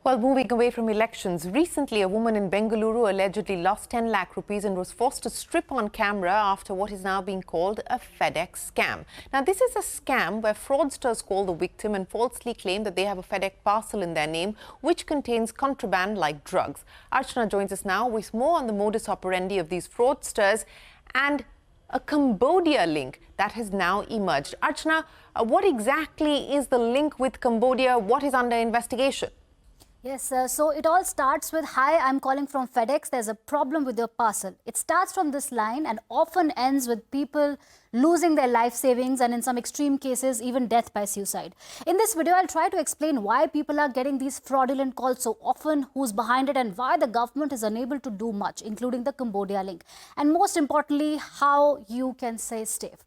Well, moving away from elections, recently a woman in Bengaluru allegedly lost 10 lakh rupees and was forced to strip on camera after what is now being called a FedEx scam. Now, this is a scam where fraudsters call the victim and falsely claim that they have a FedEx parcel in their name which contains contraband like drugs. Archana joins us now with more on the modus operandi of these fraudsters and a Cambodia link that has now emerged. Archana, what exactly is the link with Cambodia? What is under investigation? Yes, so it all starts with, "Hi, I'm calling from FedEx. There's a problem with your parcel." It starts from this line and often ends with people losing their life savings and in some extreme cases, even death by suicide. In this video, I'll try to explain why people are getting these fraudulent calls so often, who's behind it, and why the government is unable to do much, including the Cambodia link. And most importantly, how you can stay safe.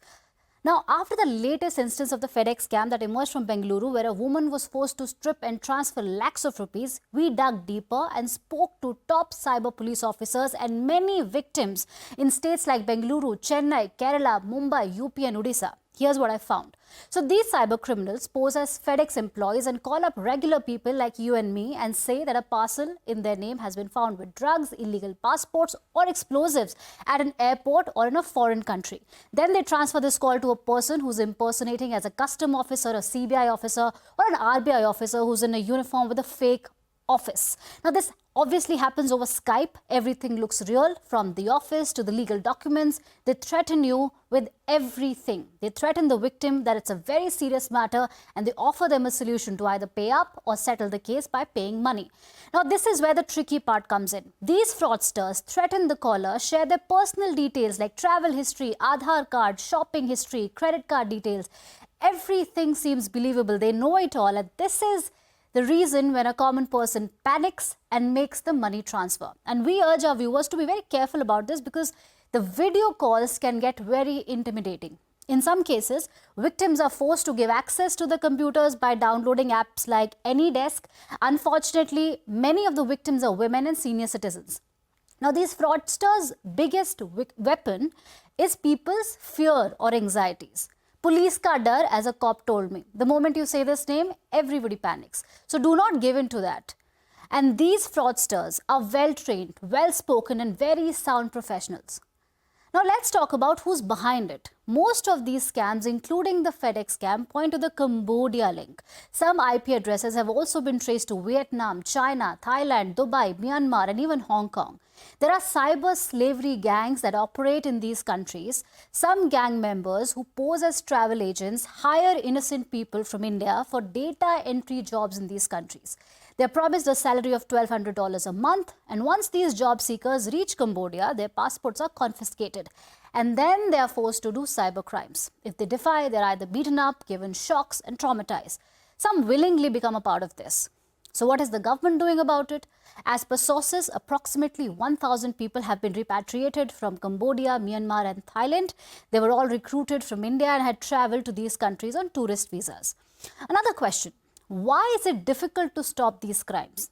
Now, after the latest instance of the FedEx scam that emerged from Bengaluru, where a woman was forced to strip and transfer lakhs of rupees, we dug deeper and spoke to top cyber police officers and many victims in states like Bengaluru, Chennai, Kerala, Mumbai, UP and Odisha. Here's what I found. So these cyber criminals pose as FedEx employees and call up regular people like you and me and say that a parcel in their name has been found with drugs, illegal passports or explosives at an airport or in a foreign country. Then they transfer this call to a person who's impersonating as a custom officer, a CBI officer or an RBI officer who's in a uniform with a fake office. Now, this obviously happens over Skype. Everything looks real, from the office to the legal documents. They threaten you with everything. They threaten the victim that it's a very serious matter and they offer them a solution to either pay up or settle the case by paying money. Now, this is where the tricky part comes in. These fraudsters threaten the caller, share their personal details like travel history, Aadhaar card, shopping history, credit card details. Everything seems believable. They know it all, and this is the reason when a common person panics and makes the money transfer. And we urge our viewers to be very careful about this because the video calls can get very intimidating. In some cases, victims are forced to give access to the computers by downloading apps like AnyDesk. Unfortunately, many of the victims are women and senior citizens. Now, these fraudsters' biggest weapon is people's fear or anxieties. Police ka dar, as a cop told me. The moment you say this name, everybody panics. So do not give in to that. And these fraudsters are well-trained, well-spoken and very sound professionals. Now let's talk about who's behind it. Most of these scams, including the FedEx scam, point to the Cambodia link. Some IP addresses have also been traced to Vietnam, China, Thailand, Dubai, Myanmar and even Hong Kong. There are cyber slavery gangs that operate in these countries. Some gang members who pose as travel agents hire innocent people from India for data entry jobs in these countries. They're promised a salary of $1,200 a month, and once these job seekers reach Cambodia, their passports are confiscated. And then they are forced to do cyber crimes. If they defy, they're either beaten up, given shocks and traumatized. Some willingly become a part of this. So what is the government doing about it? As per sources, approximately 1,000 people have been repatriated from Cambodia, Myanmar and Thailand. They were all recruited from India and had traveled to these countries on tourist visas. Another question, why is it difficult to stop these crimes?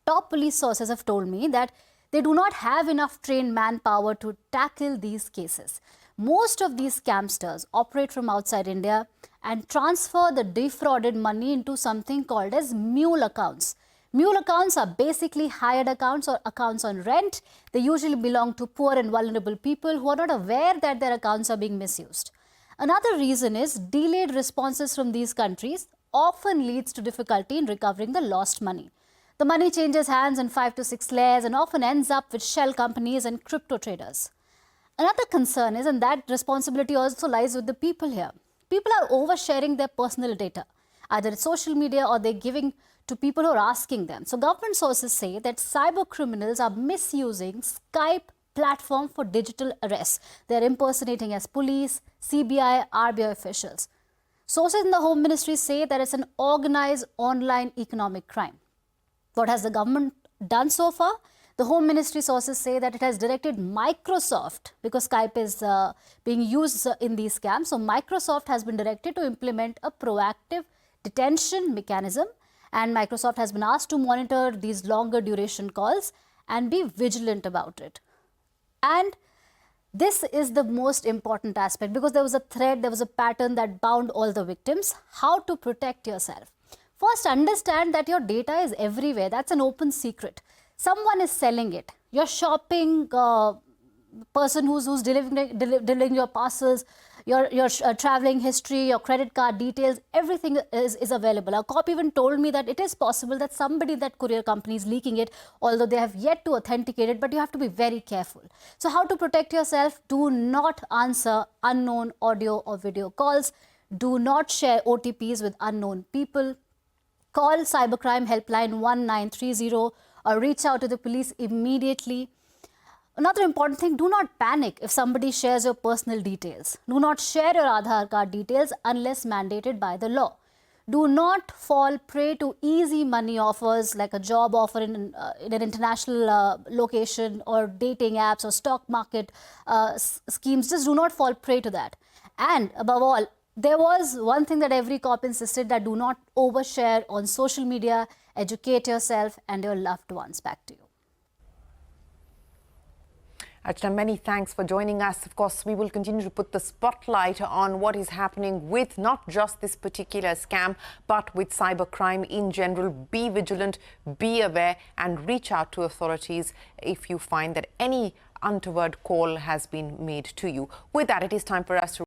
Top police sources have told me that they do not have enough trained manpower to tackle these cases. Most of these scamsters operate from outside India and transfer the defrauded money into something called as mule accounts. Mule accounts are basically hired accounts or accounts on rent. They usually belong to poor and vulnerable people who are not aware that their accounts are being misused. Another reason is delayed responses from these countries often leads to difficulty in recovering the lost money. The money changes hands in 5 to 6 layers and often ends up with shell companies and crypto traders. Another concern is, and that responsibility also lies with the people here. People are oversharing their personal data, either it's social media or they're giving to people who are asking them. So government sources say that cyber criminals are misusing Skype platform for digital arrests. They're impersonating as police, CBI, RBI officials. Sources in the Home Ministry say that it's an organized online economic crime. What has the government done so far? The Home Ministry sources say that it has directed Microsoft, because Skype is being used in these scams. So Microsoft has been directed to implement a proactive detention mechanism, and Microsoft has been asked to monitor these longer duration calls and be vigilant about it. And this is the most important aspect because there was a thread, there was a pattern that bound all the victims. How to protect yourself? First, understand that your data is everywhere. That's an open secret. Someone is selling it. Your shopping person who's delivering your parcels, your traveling history, your credit card details, everything is available. Our cop even told me that it is possible that somebody, that courier company, is leaking it, although they have yet to authenticate it, but you have to be very careful. So how to protect yourself? Do not answer unknown audio or video calls. Do not share OTPs with unknown people. Call cybercrime helpline 1930 or reach out to the police immediately. Another important thing, do not panic if somebody shares your personal details. Do not share your Aadhaar card details unless mandated by the law. Do not fall prey to easy money offers like a job offer in an international location, or dating apps or stock market schemes. Just do not fall prey to that. And above all, there was one thing that every cop insisted, that do not overshare on social media. Educate yourself and your loved ones. Back to you. Archana, many thanks for joining us. Of course, we will continue to put the spotlight on what is happening with not just this particular scam, but with cybercrime in general. Be vigilant, be aware, and reach out to authorities if you find that any untoward call has been made to you. With that, it is time for us to